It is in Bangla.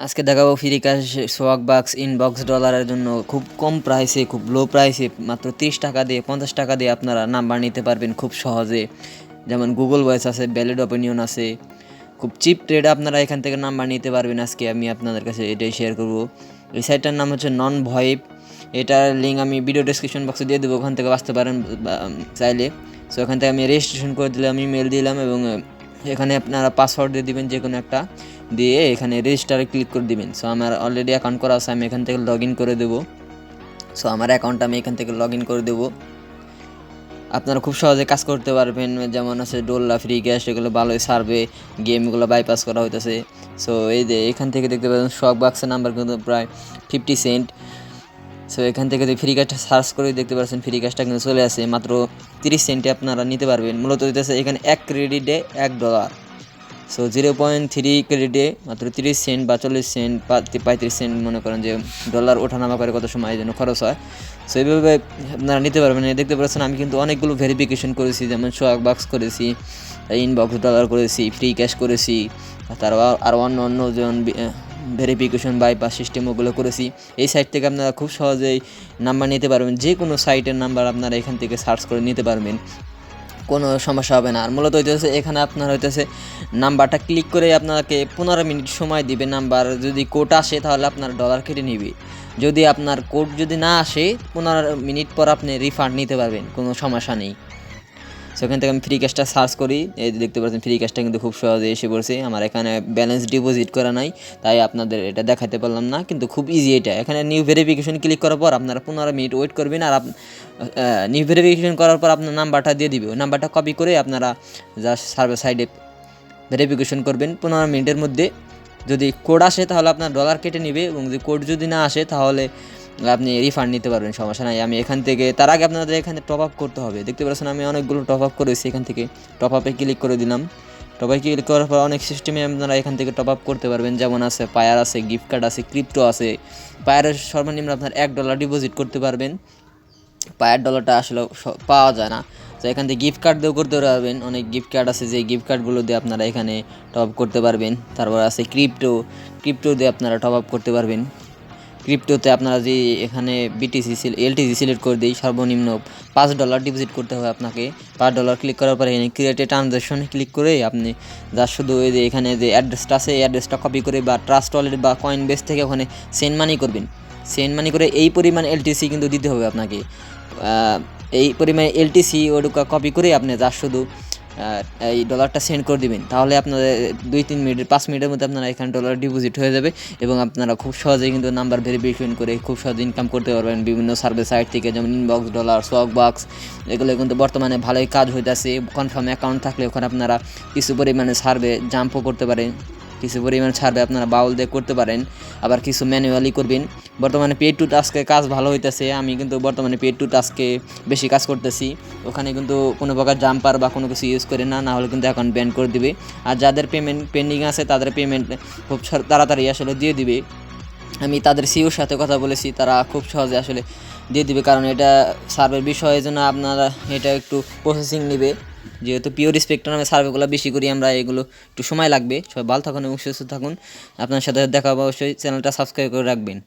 আজকে দেখাবো FreeCash swagbucks ইনবক্স ডলারের জন্য খুব কম প্রাইসে, খুব লো প্রাইসে মাত্র 30 টাকা দিয়ে 50 টাকা দিয়ে আপনারা নাম্বার নিতে পারবেন খুব সহজে। যেমন গুগল ভয়েস আছে, ভ্যালিড অপিনিয়ন আছে, খুব চিপ রেটে আপনারা এখান থেকে নাম্বার নিতে পারবেন। আজকে আমি আপনাদের কাছে এটাই শেয়ার করব। এই সাইটটার নাম হচ্ছে নন ভয়েব। এটার লিঙ্ক আমি ভিডিও ডেসক্রিপশন বক্সে দিয়ে দেবো, ওখান থেকে বাঁচতে পারেন চাইলে। সো এখান থেকে আমি রেজিস্ট্রেশন করে দিলাম, ইমেল দিলাম এবং এখানে আপনারা পাসওয়ার্ড দিয়ে দিবেন যে কোনো একটা, দিয়ে এখানে রেজিস্টারে ক্লিক করে দিবেন। সো আমার অলরেডি অ্যাকাউন্ট করা আছে, আমি এখান থেকে লগ ইন করে দেবো। সো আমার অ্যাকাউন্টটা আমি এখান থেকে লগ ইন করে দেবো। আপনারা খুব সহজে কাজ করতে পারবেন, যেমন আছে ডোল্লা, FreeCash, এগুলো ভালোই সার্ভে, গেমগুলো বাইপাস করা হইতেছে। সো এই যে এখান থেকে দেখতে পাচ্ছেন swagbucks নাম্বার কিন্তু প্রায় 50 সেন্ট। সো এখান থেকে যদি FreeCashটা সার্চ করে দেখতে পাচ্ছেন FreeCashটা কিন্তু চলে আসে মাত্র 30 সেন্টে আপনারা নিতে পারবেন। মূলত হইতেছে এখানে $1 ক্রেডিটে $1। সো 0.3 ক্রেডিটে মাত্র 30 সেন্ট বা 40 সেন্ট বা 35 সেন্ট মনে করেন যে ডলার ওঠানামা করে কত সময় এই জন্য খরচ হয়। সো এইভাবে আপনারা নিতে পারবেন। দেখতে পাচ্ছেন আমি কিন্তু অনেকগুলো ভেরিফিকেশন করেছি, যেমন swagbucks করেছি, ইনবক্সডলার করেছি, FreeCash করেছি, তারপর আরও অন্য যেমন ভেরিফিকেশন বাইপাস সিস্টেম ওগুলো করেছি। এই সাইট থেকে আপনারা খুব সহজেই নাম্বার নিতে পারবেন, যে কোনো সাইটের নাম্বার আপনারা এখান থেকে সার্চ করে নিতে পারবেন, কোনো সমস্যা হবে না। আর মূলত হইতেছে এখানে আপনার হইতেছে নাম্বারটা ক্লিক করে আপনাকে 15 মিনিট সময় দিবে। নাম্বার যদি কোড আসে তাহলে আপনার ডলার কেটে নিবে, যদি আপনার কোড যদি না আসে 15 মিনিট পর আপনি রিফান্ড নিতে পারবেন, কোনো সমস্যা নেই। সেখান থেকে আমি FreeCashটা সার্চ করি, এই দেখতে পাচ্ছেন FreeCashটা কিন্তু খুব সহজে এসে পড়ছে। আমার এখানে ব্যালেন্স ডিপোজিট করা নাই, তাই আপনাদের এটা দেখাতে পারলাম না, কিন্তু খুব ইজি এটা। এখানে নিউ ভেরিফিকেশন ক্লিক করার পর আপনারা 15 মিনিট ওয়েট করবেন, আর নিউ ভেরিফিকেশন করার পর আপনার নাম্বারটা দিয়ে দিবে। ওই নাম্বারটা কপি করে আপনারা জাস্ট সার্ভার সাইডে ভেরিফিকেশন করবেন। 15 মিনিটের মধ্যে যদি কোড আসে তাহলে আপনার ডলার কেটে নেবে, এবং যদি কোড যদি না আসে তাহলে আপনি রিফান্ড নিতে পারবেন, সমস্যা নাই। আমি এখান থেকে তার আগে আপনাদের এখানে টপ আপ করতে হবে। দেখতে পাচ্ছেন আমি অনেকগুলো টপ আপ করেছি, এখান থেকে টপ আপে ক্লিক করে দিলাম। টপ আপে ক্লিক করার পর অনেক সিস্টেমে আপনারা এখান থেকে টপ আপ করতে পারবেন, যেমন আছে পায়ার আছে, গিফট কার্ড আছে, ক্রিপ্টো আছে। পায়ারের সর্বনিম্ন আপনার $1 ডিপোজিট করতে পারবেন। পায়ার ডলারটা আসলে পাওয়া যায় না, তো এখান থেকে গিফট কার্ড দিয়েও করতে পারবেন। অনেক গিফট কার্ড আছে, যে গিফট কার্ডগুলো দিয়ে আপনারা এখানে টপ আপ করতে পারবেন। তারপর আছে ক্রিপ্টো দিয়ে আপনারা টপ আপ করতে পারবেন। ক্রিপ্টোতে আপনারা যে এখানে LTC সিলেক্ট করে দিই, সর্বনিম্ন $5 ডিপোজিট করতে হবে আপনাকে। $5 ক্লিক করার পরে এখানে ক্রিয়েট এ ট্রানজ্যাকশন ক্লিক করে আপনি যা শুধু এই যে এখানে যে অ্যাড্রেসটা আছে, এই অ্যাড্রেসটা কপি করে বা ট্রাস্ট ওয়ালেট বা কয়েনবেস থেকে ওখানে সেন্ড মানি করবেন। সেন্ড মানি করে এই পরিমাণ LTC কিন্তু দিতে হবে আপনাকে। এই পরিমাণে LTC ওটুকু কপি করে আপনি যা শুধু এই ডলারটা সেন্ড করে দিবেন, তাহলে আপনাদের 2-3 মিনিট 5 মিনিটের মধ্যে আপনারা এখানে ডলার ডিপোজিট হয়ে যাবে, এবং আপনারা খুব সহজেই কিন্তু নাম্বার ভেরিফিকেশন করে খুব সহজে ইনকাম করতে পারবেন বিভিন্ন সার্ভিস সাইট থেকে, যেমন ইনবক্সডলার, swagbucks। এগুলো কিন্তু বর্তমানে ভালোই কাজ হইতেছে। কনফার্ম অ্যাকাউন্ট থাকলে ওখানে আপনারা কিছু পরিমাণে সার্ভে জাম্পও করতে পারেন, কিছু পরিমাণ ছাড়বে আপনারা বাউল দিয়ে করতে পারেন, আবার কিছু ম্যানুয়ালি করবেন। বর্তমানে পেড টু টাস্কে কাজ ভালো হইতেছে। আমি কিন্তু বর্তমানে পেড টু টাস্কে বেশি কাজ করতেছি। ওখানে কিন্তু কোনো প্রকার জাম্পার বা কোনো কিছু ইউজ করে না, হলে কিন্তু অ্যাকাউন্ট ব্যান করে দিবে। আর যাদের পেমেন্ট পেন্ডিং আছে তাদের পেমেন্ট খুব তাড়াতাড়ি আসলে দিয়ে দিবে। আমি তাদের সিওর সাথে কথা বলেছি, তারা খুব সহজে আসলে দিয়ে দিবে, কারণ এটা সার্ভের বিষয়ের জন্য আপনারা এটা একটু প্রসেসিং নেবে। যেহেতু পিওর স্পেক্ট্রামে নামে সার্ভেগুলো বেশি করি আমরা, এগুলো একটু সময় লাগবে। সবাই ভালো থাকুন এবং সুস্থ থাকুন। আপনার সাথে দেখা হবে, অবশ্যই চ্যানেলটা সাবস্ক্রাইব করে রাখবেন।